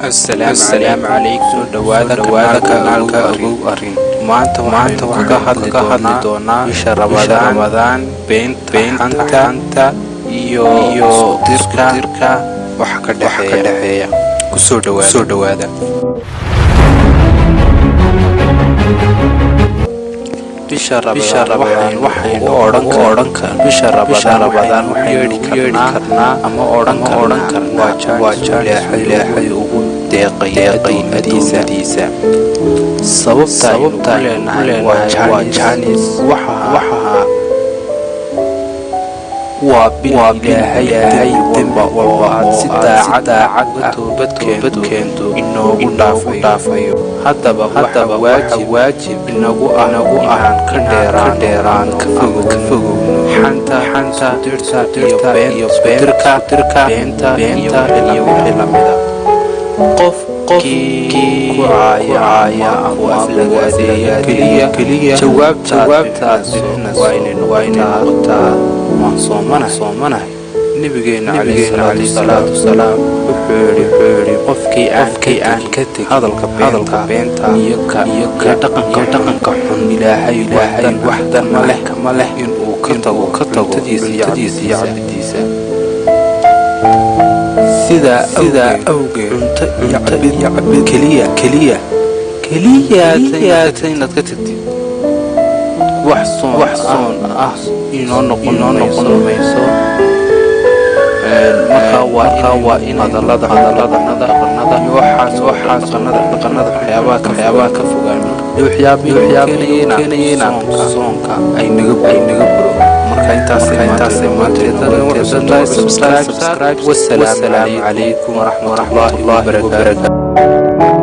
السلام عليكم دوادك kanaalka ugu arin maanta waxaan ka hadli doonaa bisha Ramadaan beenta iyo dirka wax ka dhaxeeya ku soo dhawaada bisha Ramadaan waxaynu oran karnaa bisha Ramadaan waxaynu yeeri karnaa ama oran karnaa waa Ilaahay ugu deeqay adiisa sababta leenahay waa jaanis waxa waa Ilaahay damba waa si daacad toobad keento inoogu dhaafayo haddaba waajib inagu aan ka dheeraan ka fogo xanta dirta iyo beenta iyo wixii lamida qofkii ku caaya ama aflagaadeeya keliya jawaabtaas waa inay noqotaa waan soomanahay nabigeena calayhi salaatu wasalaam wuxuu yiri qofkii aan ka tagin hadalka beenta iyo dhaqanka xun Ilaahay waxdan ma leh in uu ka tago cuntadiisa iyo cabdiisa sida awgeed cunto iyo cabid keliya inaad ka tagtid wax soon ah inoo noqon mayso marka waa in hadallada iyo waxaas dhaqanada waxyaabaha ka fogaan waxyaabaha keenayaan soonka ay naga buro marka intaas maanta subscribe wassalaamu calaykum warahmatullaahi wabarakaatuh